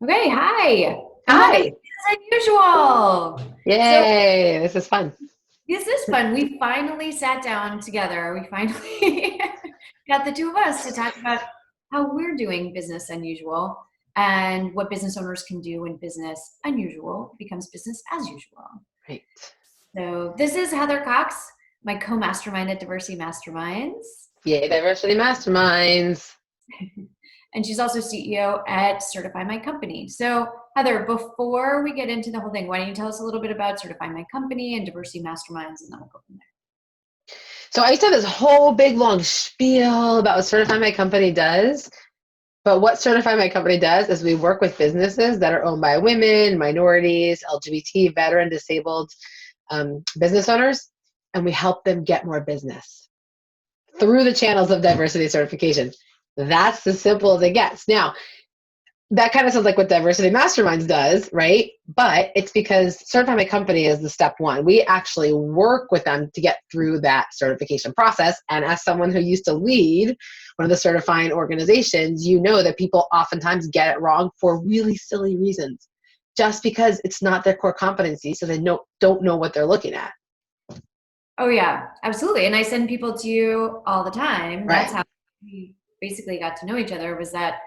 Okay, hi. Hi. As usual. So Yay. This is fun. this is fun. We finally sat down together. We finally got the two of us to talk about how we're doing business unusual and what business owners can do when business unusual becomes business as usual. Right. So this is Heather Cox, my co-mastermind at Diversity Masterminds. Yay, diversity masterminds. And she's also CEO at Certify My Company. So, Heather, before we get into the whole thing, why don't you tell us a little bit about Certify My Company and Diversity Masterminds, and then we'll go from there. So I used to have this whole big long spiel about what Certify My Company does. But what Certify My Company does is we work with businesses that are owned by women, minorities, LGBT, veteran, disabled business owners, and we help them get more business through the channels of diversity certification. That's as simple as it gets. Now, that kind of sounds like what Diversity Masterminds does, right? But it's because Certify My Company is the step one. We actually work with them to get through that certification process. And as someone who used to lead one of the certifying organizations, you know that people oftentimes get it wrong for really silly reasons, just because it's not their core competency, so they don't know what they're looking at. Oh, yeah, absolutely. And I send people to you all the time. That's Right. how we basically got to know each other, was that,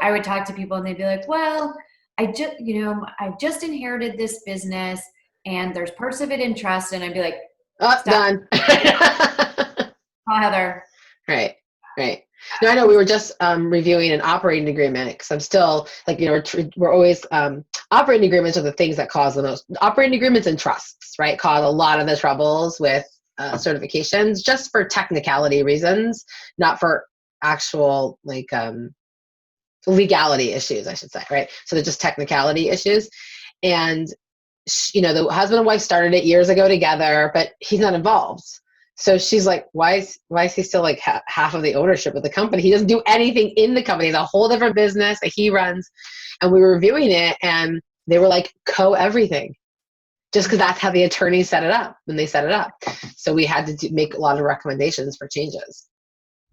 I would talk to people and they'd be like, well, I just inherited this business and there's parts of it in trust. And I'd be like, Oh, stop, done. call Heather. Right, right. No, I know we were just reviewing an operating agreement because I'm still like, we're always operating agreements are the things that cause the most operating agreements and trusts, right? Cause a lot of the troubles with certifications just for technicality reasons, not for actual legality issues, I should say, right? So they're just technicality issues. And, the husband and wife started it years ago together, but he's not involved. So she's like, why is he still like half of the ownership of the company? He doesn't do anything in the company. It's a whole different business that he runs. And we were reviewing it and they were like everything just because that's how the attorney set it up when they set it up. So we had to make a lot of recommendations for changes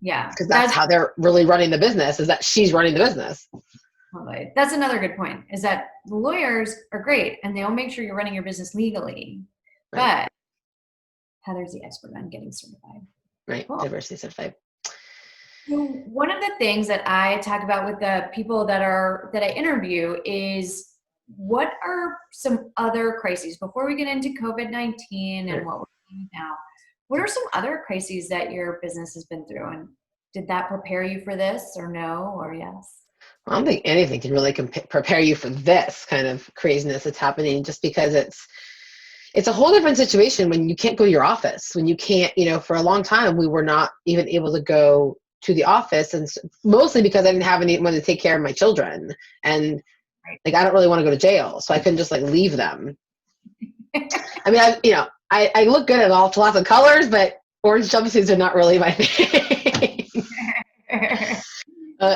Yeah, because that's how they're really running the business, is that she's running the business. totally. That's another good point, is that the lawyers are great and they'll make sure you're running your business legally, Right. but Heather's the expert on getting certified. Right. Cool. Diversity certified. So one of the things that I talk about with the people that I interview is, what are some other crises before we get into COVID-19 and Right. what we're seeing now? What are some other crises that your business has been through, and did that prepare you for this, or no, or yes? I don't think anything can really prepare you for this kind of craziness that's happening, just because it's a whole different situation when you can't go to your office, when you can't, for a long time we were not even able to go to the office, and mostly because I didn't have anyone to take care of my children, and like I don't really want to go to jail, so I couldn't just like leave them. I mean, I look good in lots of colors, but orange jumpsuits are not really my thing.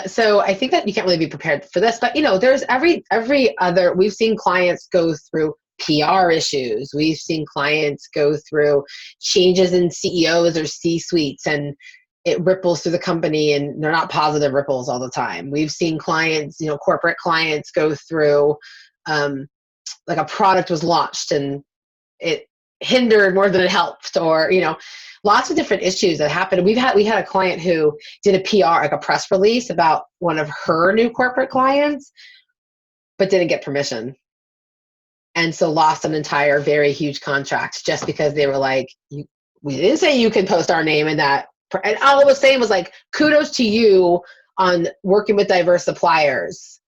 So I think that you can't really be prepared for this, but there's every other. We've seen clients go through PR issues. We've seen clients go through changes in CEOs or C-suites, and it ripples through the company, and they're not positive ripples all the time. We've seen clients, corporate clients, go through like a product was launched and it hindered more than it helped, or lots of different issues that happened. We had a client who did a PR, like a press release about one of her new corporate clients, but didn't get permission, and so lost an entire very huge contract just because they were like, we didn't say you can post our name in that. And all it was saying was like, kudos to you on working with diverse suppliers.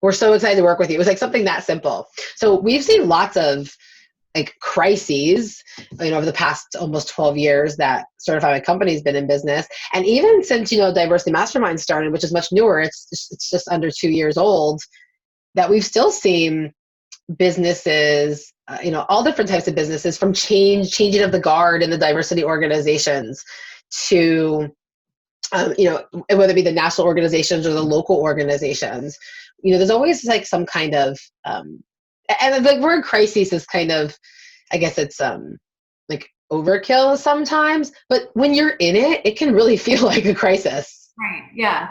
We're so excited to work with you. It was like something that simple. So we've seen lots of like crises, over the past almost 12 years that Certify My Company has been in business. And even since, Diversity Mastermind started, which is much newer, it's just under 2 years old, that we've still seen businesses, all different types of businesses, from changing of the guard in the diversity organizations to, whether it be the national organizations or the local organizations. There's always like some kind of, and the word crisis is kind of, I guess it's like overkill sometimes, but when you're in it, it can really feel like a crisis. Right. Yeah.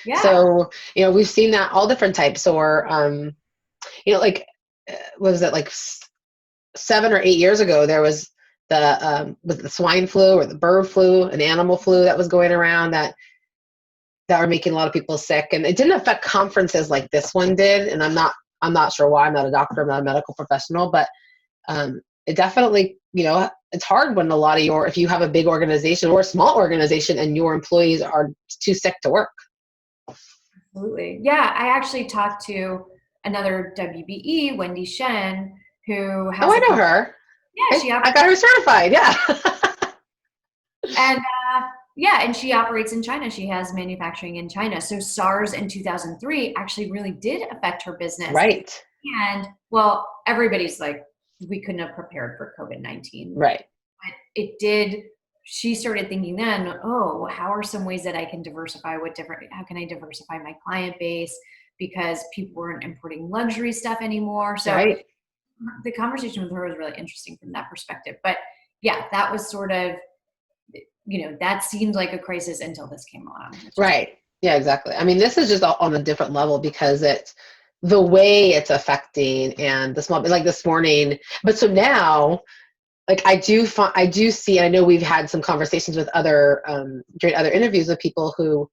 Yeah. So, we've seen that all different types, or, like, what was it, like 7 or 8 years ago, there was with the swine flu or the bird flu, an animal flu that was going around that were making a lot of people sick. And it didn't affect conferences like this one did. And I'm not sure why. I'm not a doctor, I'm not a medical professional, but it definitely, it's hard when if you have a big organization or a small organization and your employees are too sick to work. Absolutely. Yeah. I actually talked to another WBE, Wendy Shen, who Oh, has I a know company. her. Yeah, she I got her certified. Yeah. and yeah, and she operates in China. She has manufacturing in China. So SARS in 2003 actually really did affect her business. Right. And well, everybody's like, we couldn't have prepared for COVID-19. Right. But it did. She started thinking then, oh, how are some ways that I can diversify? How can I diversify my client base? Because people weren't importing luxury stuff anymore. So Right. the conversation with her was really interesting from that perspective. But yeah, that was sort of, that seemed like a crisis until this came along. Right. Yeah, exactly. I mean, this is just on a different level because it's the way it's affecting and the small, like this morning. But so now, like I do see, I know we've had some conversations with during other interviews with people who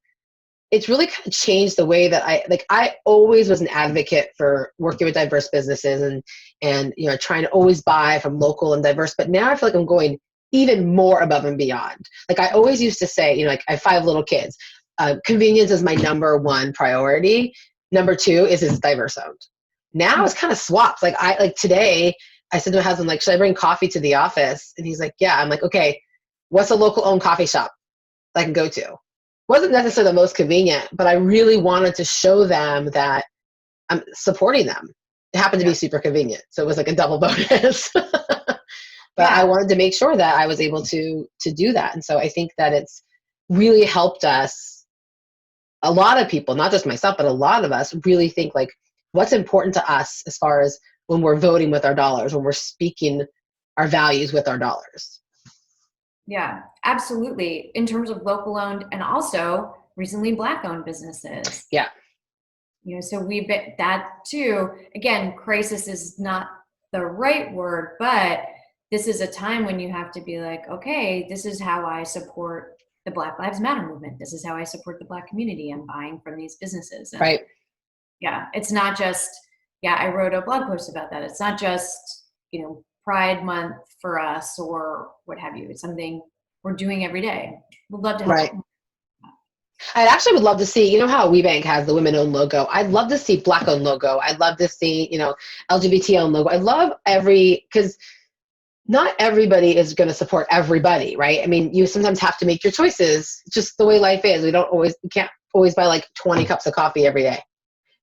it's really kind of changed the way that I always was an advocate for working with diverse businesses and trying to always buy from local and diverse, but now I feel like I'm going even more above and beyond. Like I always used to say, like I have 5 little kids. Convenience is my number 1 priority. Number 2 is it's diverse owned. Now it's kind of swapped. Like today I said to my husband, like, should I bring coffee to the office? And he's like, yeah. I'm like, okay, what's a local owned coffee shop I can go to? Wasn't necessarily the most convenient, but I really wanted to show them that I'm supporting them. It happened to be super convenient. So it was like a double bonus. But I wanted to make sure that I was able to do that. And so I think that it's really helped us, a lot of people, not just myself, but a lot of us really think like what's important to us as far as when we're voting with our dollars, when we're speaking our values with our dollars. Yeah, absolutely. In terms of local owned and also recently Black owned businesses. Yeah. So we've been that too. Again, crisis is not the right word, but this is a time when you have to be like, okay, this is how I support the Black Lives Matter movement. This is how I support the Black community. I'm buying from these businesses. And right. Yeah, it's not just, I wrote a blog post about that. It's not just, Pride Month for us or what have you. It's something we're doing every day. We'd love to help. Right. I actually would love to see, how WeBank has the women-owned logo. I'd love to see Black-owned logo. I'd love to see, LGBT-owned logo. I love because not everybody is going to support everybody, right? I mean, you sometimes have to make your choices, just the way life is. We can't always buy like 20 cups of coffee every day,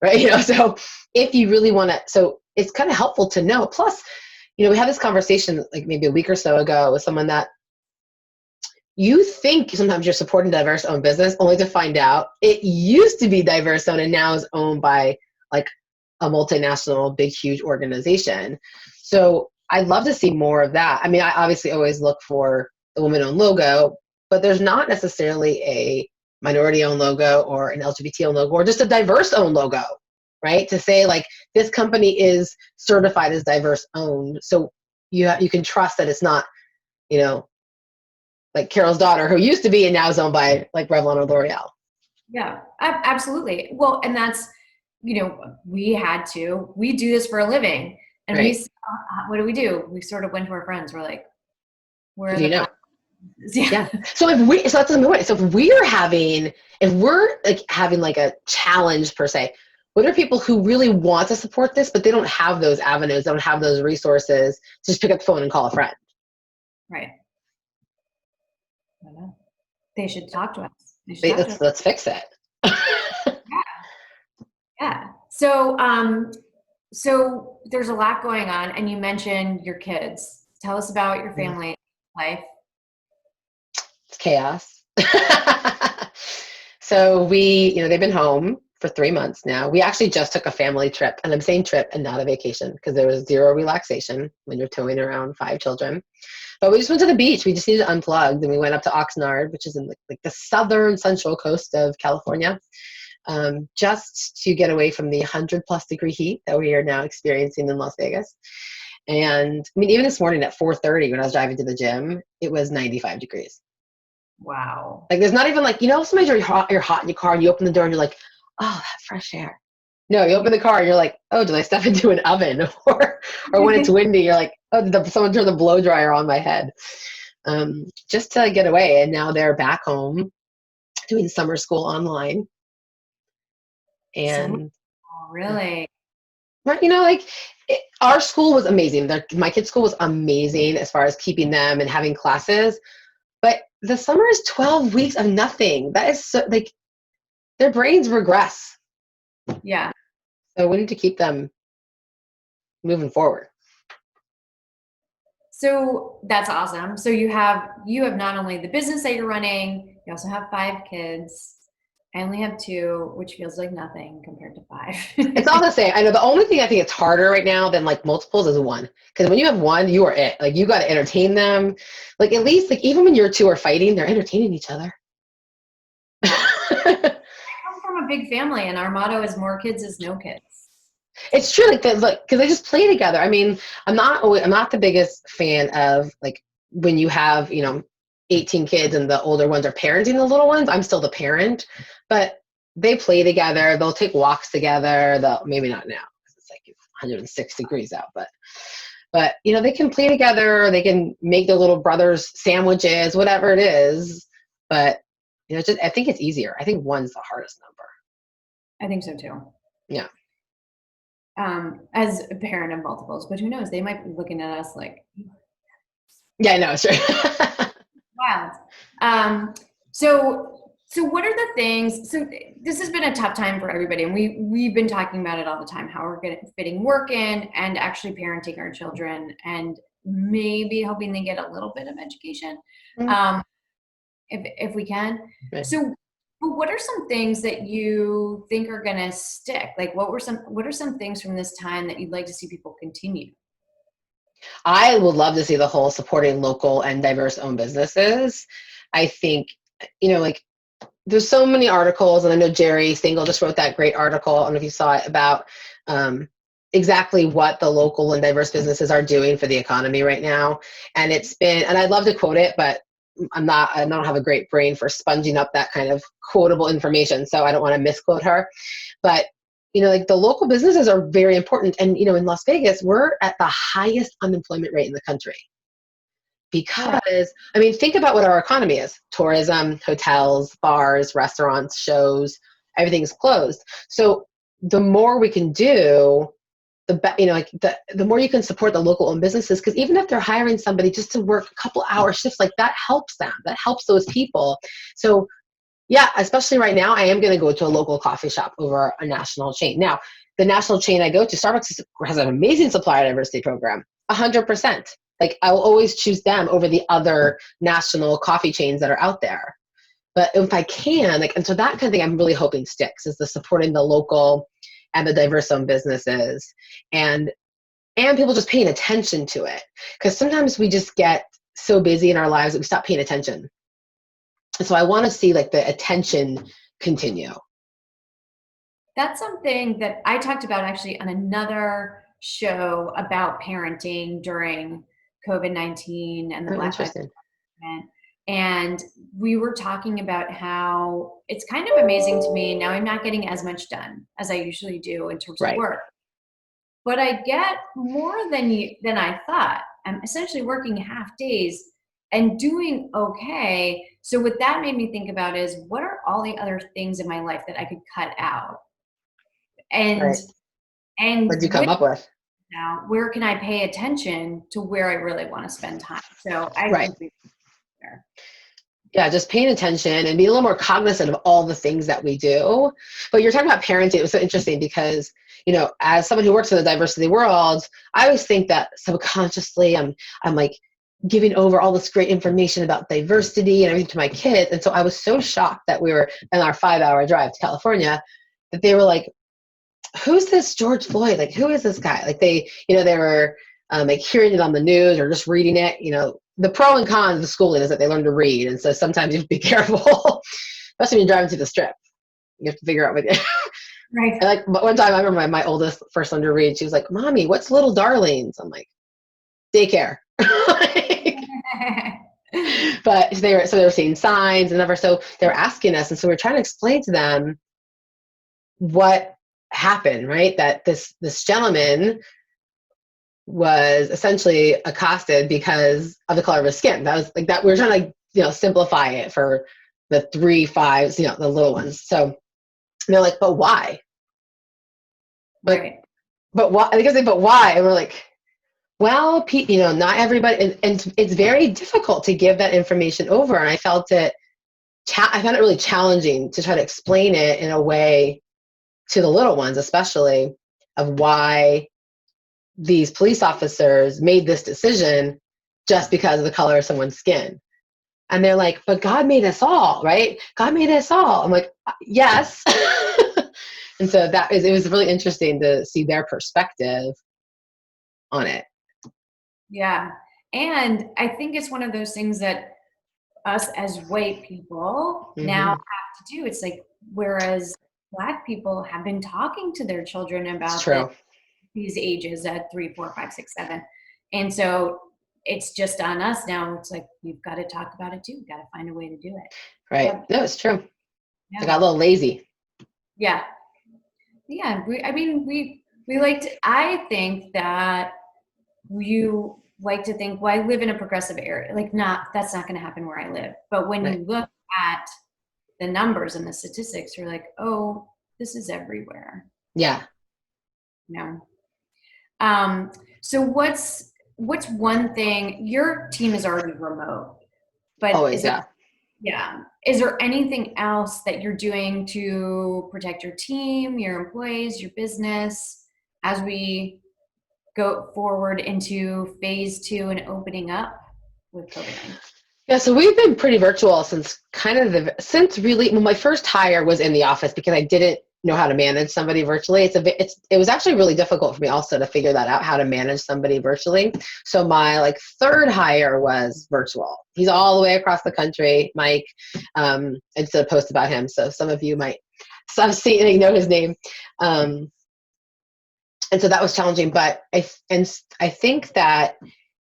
right? So if you really want to, so it's kind of helpful to know. Plus, we had this conversation like maybe a week or so ago with someone that you think sometimes you're supporting diverse owned business only to find out it used to be diverse owned and now is owned by like a multinational, big, huge organization. So I'd love to see more of that. I mean, I obviously always look for the woman owned logo, but there's not necessarily a minority owned logo or an LGBT owned logo or just a diverse owned logo, right? To say like this company is certified as diverse owned. So you can trust that it's not, like Carol's daughter, who used to be and now is owned by like Revlon or L'Oreal. Yeah, absolutely. Well, and that's, we do this for a living. And right. What do? We sort of went to our friends. We're like, where are the Yeah. So if we're like having like a challenge per se, what are people who really want to support this, but they don't have those avenues, they don't have those resources to just pick up the phone and call a friend? Right. I don't know. They should talk to us. Let's fix it. Yeah. So there's a lot going on, and you mentioned your kids. Tell us about your family life. It's chaos. So they've been home for 3 months now. We actually just took a family trip, and I'm saying trip and not a vacation because there was zero relaxation when you're towing around 5 children. But we just went to the beach. We just needed to unplug. Then we went up to Oxnard, which is in like the southern central coast of California. just to get away from the 100+ degree heat that we are now experiencing in Las Vegas. And I mean, even this morning at 4:30 when I was driving to the gym, it was 95 degrees. Wow. Like there's not even like, sometimes you're hot in your car and you open the door and you're like, oh, that fresh air. No, you open the car and you're like, oh, did I step into an oven? Or when it's windy, you're like, oh, did someone turn the blow dryer on my head? Just to get away. And now they're back home doing summer school online. And really? Like our school was amazing. My kids' school was amazing as far as keeping them and having classes. But the summer is 12 weeks of nothing. That is so, like, their brains regress. Yeah. So we need to keep them moving forward. So that's awesome. So you have not only the business that you're running, you also have 5 kids. I only have 2, which feels like nothing compared to 5. It's all the same. I know the only thing I think it's harder right now than like multiples is 1. Because when you have 1, you are it. Like you got to entertain them. Like at least like even when your 2 are fighting, they're entertaining each other. I come from a big family, and our motto is more kids is no kids. It's true, like because they just play together. I mean, I'm not the biggest fan of like when you have 18 kids and the older ones are parenting the little ones. I'm still the parent, but they play together. They'll take walks together. They'll maybe not now because it's like 106 degrees out, but they can play together. They can make their little brothers sandwiches, whatever it is. But I think it's easier. I think 1's the hardest number. I think so too. Yeah. As a parent of multiples, but who knows? They might be looking at us like, yeah, I know, sure. Wild. So what are the things? So this has been a tough time for everybody, and we've been talking about it all the time. How we're fitting work in and actually parenting our children, and maybe hoping they get a little bit of education, if we can. Right. So, what are some things that you think are going to stick? Like, what are some things from this time that you'd like to see people continue? I would love to see the whole supporting local and diverse owned businesses. I think, like there's so many articles, and I know Jerry Stingle just wrote that great article. I don't know if you saw it about exactly what the local and diverse businesses are doing for the economy right now. And and I'd love to quote it, but I don't have a great brain for sponging up that kind of quotable information. So I don't want to misquote her, but like the local businesses are very important. And, in Las Vegas, we're at the highest unemployment rate in the country because, I mean, think about what our economy is: tourism, hotels, bars, restaurants, shows, everything's closed. So the more we can do, the more you can support the local owned businesses, because even if they're hiring somebody just to work a couple hour shifts, like that helps them, that helps those people. So yeah, especially right now, I am going to go to a local coffee shop over a national chain. Now, the national chain I go to, Starbucks, has an amazing supplier diversity program, 100%. Like I will always choose them over the other national coffee chains that are out there. But if I can, and so that kind of thing I'm really hoping sticks, is the supporting the local and the diverse owned businesses, and people just paying attention to it. Because sometimes we just get so busy in our lives that we stop paying attention. And so I want to see the attention continue. That's something that I talked about actually on another show about parenting during COVID-19 and the Black Lives Movement. And we were talking about how it's kind of amazing to me. Now I'm not getting as much done as I usually do in terms of work, but I get more than I thought. I'm essentially working half days and doing okay. So what that made me think about is, what are all the other things in my life that I could cut out? And what did you come up with? Now, where can I pay attention to where I really want to spend time? So yeah, just paying attention and be a little more cognizant of all the things that we do. But you're talking about parenting. It was so interesting because, as someone who works in the diversity world, I always think that subconsciously I'm like giving over all this great information about diversity and everything to my kids. And so I was so shocked that we were in our 5-hour drive to California that they were like, who's this George Floyd? Like, who is this guy? Like they were hearing it on the news or just reading it. The pro and cons of the schooling is that they learn to read. And so sometimes you have to be careful, especially when you're driving through the strip. You have to figure out what. Right. And like one time, I remember my oldest first one to read. She was like, "Mommy, what's little darlings?" I'm like, "Daycare." But they were seeing signs and whatever. So they were asking us, and so we're trying to explain to them what happened, right? That this gentleman was essentially accosted because of the color of his skin. That was like that. We were trying to, simplify it for the 3, 5s, the little ones. So they're like, but why? Like, Right. but why? I think I say, but why? And we're like, well, not everybody, and it's very difficult to give that information over. And I felt it. I found it really challenging to try to explain it in a way to the little ones, especially, of why these police officers made this decision just because of the color of someone's skin. And they're like, but God made us all, right? God made us all. I'm like, yes. And so it was really interesting to see their perspective on it. Yeah. And I think it's one of those things that us as white people now have to do. It's like, whereas Black people have been talking to their children It's about true. these ages at 3, 4, 5, 6, 7. And so it's just on us now. It's like, we've got to talk about it too. We've got to find a way to do it. Right. Yep. No, it's true. Yeah. I got a little lazy. Yeah. Yeah. I think that you like to think, well, I live in a progressive area. Like, that's not going to happen where I live. But when Right. you look at the numbers and the statistics, you're like, oh, this is everywhere. Yeah. So what's one thing? Your team is already remote, but Always, is there anything else that you're doing to protect your team, your employees, your business as we go forward into phase 2 and opening up with COVID-19? Yeah, so we've been pretty virtual since really, well, my first hire was in the office because I didn't know how to manage somebody virtually. It was actually really difficult for me also to figure that out, how to manage somebody virtually. So my third hire was virtual. He's all the way across the country, Mike. I did a post about him, so some of you might have seen and know his name. And so that was challenging, but I think that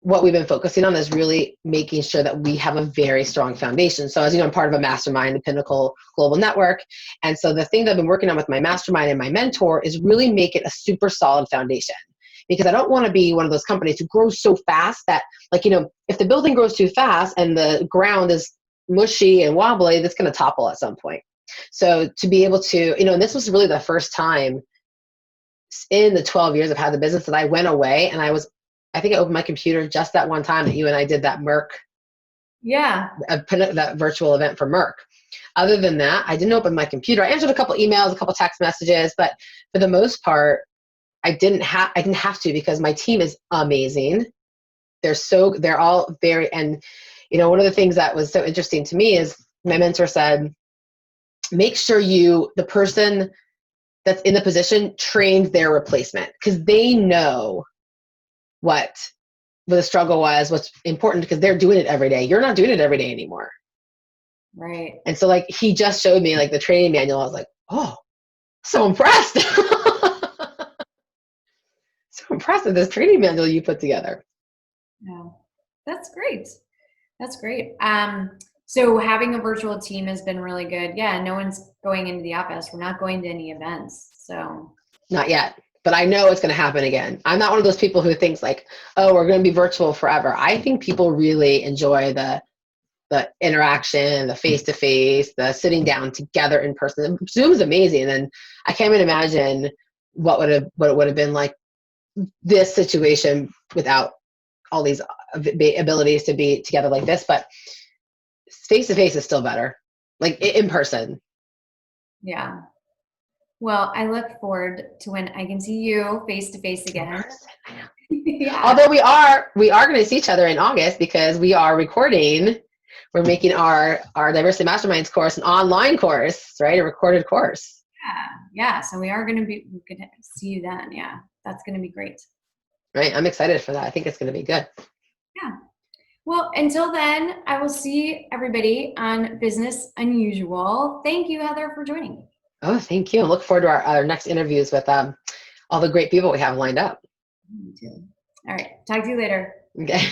what we've been focusing on is really making sure that we have a very strong foundation. So as you know, I'm part of a mastermind, the Pinnacle Global Network. And so the thing that I've been working on with my mastermind and my mentor is really make it a super solid foundation. Because I don't want to be one of those companies who grows so fast that, if the building grows too fast and the ground is mushy and wobbly, that's going to topple at some point. So to be able to, and this was really the first time in the 12 years I've had the business that I went away and I think I opened my computer just that one time that you and I did that that virtual event for Merck. Other than that, I didn't open my computer. I answered a couple emails, a couple text messages, but for the most part, I didn't have to because my team is amazing. They're all very, and one of the things that was so interesting to me is my mentor said, make sure the person that's in the position trains their replacement because they know what the struggle was, what's important because they're doing it every day. You're not doing it every day anymore. Right. And so he just showed me the training manual. I was like, oh, so impressed. So impressed with this training manual you put together. Yeah, that's great. That's great. So having a virtual team has been really good. Yeah, no one's going into the office. We're not going to any events. So not yet. But I know it's going to happen again. I'm not one of those people who thinks oh, we're going to be virtual forever. I think people really enjoy the interaction, the face-to-face, the sitting down together in person. Zoom is amazing. And I can't even imagine what it would have been like this situation without all these abilities to be together like this. But face-to-face is still better, in person. Yeah. Well, I look forward to when I can see you face to face again. Yeah. Although we are going to see each other in August because we are recording. We're making our Diversity Masterminds course an online course, right? A recorded course. Yeah. So we are going to see you then. Yeah, that's going to be great. Right. I'm excited for that. I think it's going to be good. Yeah. Well, until then, I will see everybody on Business Unusual. Thank you, Heather, for joining me. Oh, thank you. Look forward to our next interviews with all the great people we have lined up. Me too. All right. Talk to you later. Okay.